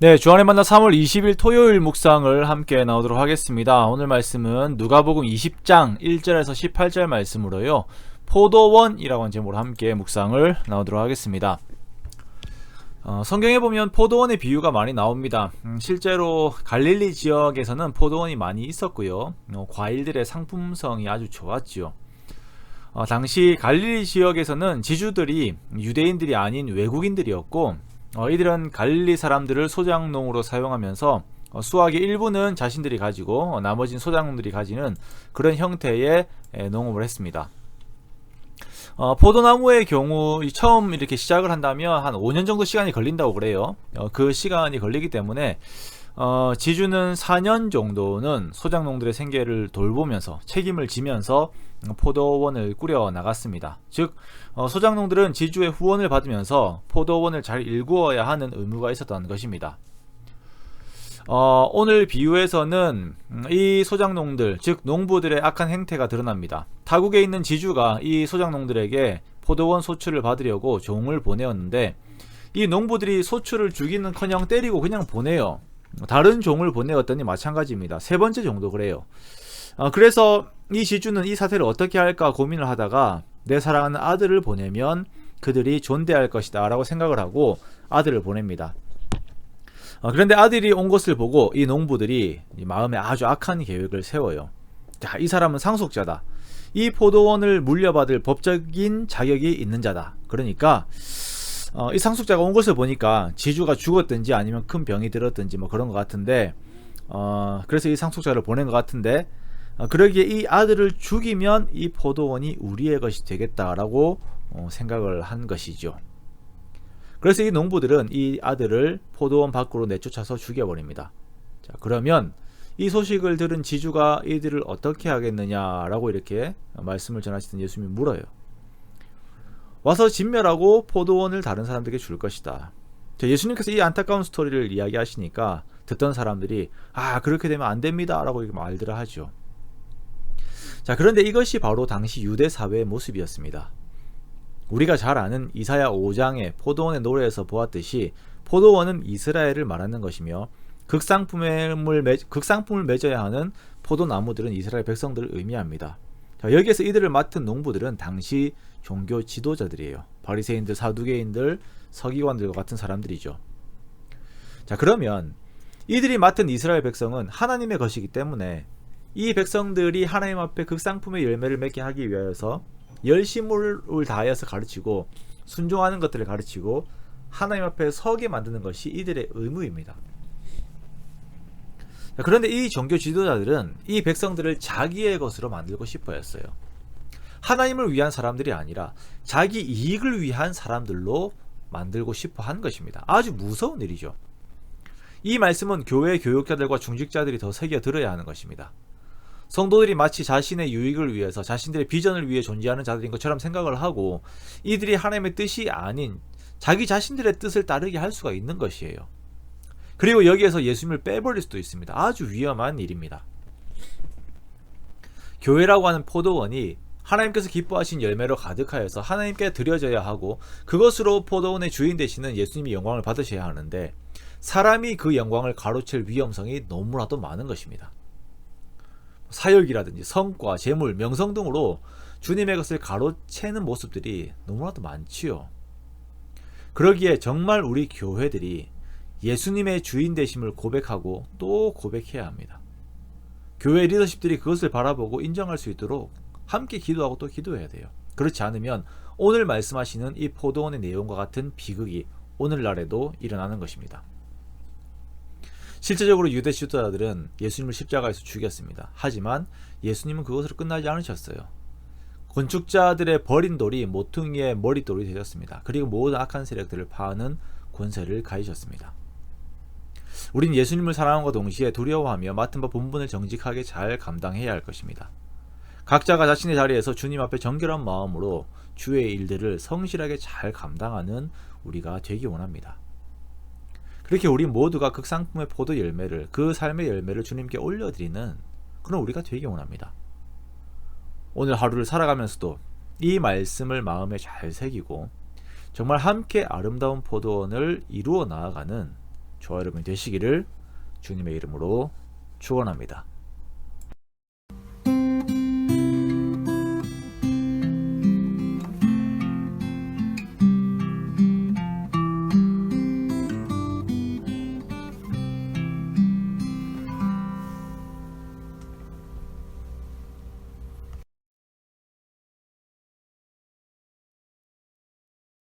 네, 주안의 만나 3월 20일 토요일 묵상을 함께 나오도록 하겠습니다. 오늘 말씀은 누가복음 20장 1절에서 18절 말씀으로요. 포도원이라고 하는 제목으로 함께 묵상을 나오도록 하겠습니다. 성경에 보면 포도원의 비유가 많이 나옵니다. 실제로 갈릴리 지역에서는 포도원이 많이 있었고요. 과일들의 상품성이 아주 좋았지요. 당시 갈릴리 지역에서는 지주들이 유대인들이 아닌 외국인들이었고, 이들은 갈릴리 사람들을 소작농으로 사용하면서 수확의 일부는 자신들이 가지고 나머지는 소작농들이 가지는 그런 형태의 농업을 했습니다. 포도나무의 경우 처음 이렇게 시작을 한다면 한 5년 정도 시간이 걸린다고 그래요. 그 시간이 걸리기 때문에 지주는 4년 정도는 소작농들의 생계를 돌보면서 책임을 지면서 포도원을 꾸려 나갔습니다. 즉 소작농들은 지주의 후원을 받으면서 포도원을 잘 일구어야 하는 의무가 있었던 것입니다. 오늘 비유에서는 이 소작농들, 즉 농부들의 악한 행태가 드러납니다. 타국에 있는 지주가 이 소작농들에게 포도원 소출을 받으려고 종을 보내었는데, 이 농부들이 소출을 주기는커녕 때리고 그냥 보내요. 다른 종을 보내었더니 마찬가지입니다. 세 번째 정도 그래요. 그래서 이 지주는 이 사태를 어떻게 할까 고민을 하다가 내 사랑하는 아들을 보내면 그들이 존대할 것이다 라고 생각을 하고 아들을 보냅니다. 그런데 아들이 온 것을 보고 이 농부들이 마음에 아주 악한 계획을 세워요. 자, 이 사람은 상속자다. 이 포도원을 물려받을 법적인 자격이 있는 자다. 그러니까 이 상속자가 온 것을 보니까 지주가 죽었든지 아니면 큰 병이 들었든지 뭐 그런 것 같은데, 그래서 이 상속자를 보낸 것 같은데, 그러기에 이 아들을 죽이면 이 포도원이 우리의 것이 되겠다라고 생각을 한 것이죠. 그래서 이 농부들은 이 아들을 포도원 밖으로 내쫓아서 죽여버립니다. 자, 그러면 이 소식을 들은 지주가 이들을 어떻게 하겠느냐라고 이렇게 말씀을 전하시던 예수님이 물어요. 와서 진멸하고 포도원을 다른 사람들에게 줄 것이다. 자, 예수님께서 이 안타까운 스토리를 이야기하시니까 듣던 사람들이 그렇게 되면 안 됩니다 라고 이렇게 말들을 하죠. 자, 그런데 이것이 바로 당시 유대 사회의 모습이었습니다. 우리가 잘 아는 이사야 5장의 포도원의 노래에서 보았듯이 포도원은 이스라엘을 말하는 것이며 극상품을 맺어야 하는 포도나무들은 이스라엘 백성들을 의미합니다. 자, 여기에서 이들을 맡은 농부들은 당시 종교 지도자들이에요. 바리새인들, 사두개인들, 서기관들과 같은 사람들이죠. 자, 그러면 이들이 맡은 이스라엘 백성은 하나님의 것이기 때문에 이 백성들이 하나님 앞에 극상품의 열매를 맺게 하기 위하여서 열심을 다하여서 가르치고 순종하는 것들을 가르치고 하나님 앞에 서게 만드는 것이 이들의 의무입니다. 그런데 이 종교 지도자들은 이 백성들을 자기의 것으로 만들고 싶어 했어요. 하나님을 위한 사람들이 아니라 자기 이익을 위한 사람들로 만들고 싶어 한 것입니다. 아주 무서운 일이죠. 이 말씀은 교회 교육자들과 중직자들이 더 새겨 들어야 하는 것입니다. 성도들이 마치 자신의 유익을 위해서 자신들의 비전을 위해 존재하는 자들인 것처럼 생각을 하고 이들이 하나님의 뜻이 아닌 자기 자신들의 뜻을 따르게 할 수가 있는 것이에요. 그리고 여기에서 예수님을 빼버릴 수도 있습니다. 아주 위험한 일입니다. 교회라고 하는 포도원이 하나님께서 기뻐하신 열매로 가득하여서 하나님께 드려져야 하고 그것으로 포도원의 주인 되시는 예수님이 영광을 받으셔야 하는데, 사람이 그 영광을 가로챌 위험성이 너무나도 많은 것입니다. 사역이라든지 성과, 재물, 명성 등으로 주님의 것을 가로채는 모습들이 너무나도 많지요. 그러기에 정말 우리 교회들이 예수님의 주인 되심을 고백하고 또 고백해야 합니다. 교회 리더십들이 그것을 바라보고 인정할 수 있도록 함께 기도하고 또 기도해야 돼요. 그렇지 않으면 오늘 말씀하시는 이 포도원의 내용과 같은 비극이 오늘날에도 일어나는 것입니다. 실제적으로 유대 지도자들은 예수님을 십자가에서 죽였습니다. 하지만 예수님은 그것으로 끝나지 않으셨어요. 건축자들의 버린 돌이 모퉁이의 머릿돌이 되셨습니다. 그리고 모든 악한 세력들을 파하는 권세를 가지셨습니다. 우린 예수님을 사랑함과 동시에 두려워하며 맡은 바 본분을 정직하게 잘 감당해야 할 것입니다. 각자가 자신의 자리에서 주님 앞에 정결한 마음으로 주의 일들을 성실하게 잘 감당하는 우리가 되기 원합니다. 그렇게 우리 모두가 극상품의 포도 열매를, 그 삶의 열매를 주님께 올려드리는 그런 우리가 되기 원합니다. 오늘 하루를 살아가면서도 이 말씀을 마음에 잘 새기고 정말 함께 아름다운 포도원을 이루어 나아가는 저와 여러분이 되시기를 주님의 이름으로 축원합니다.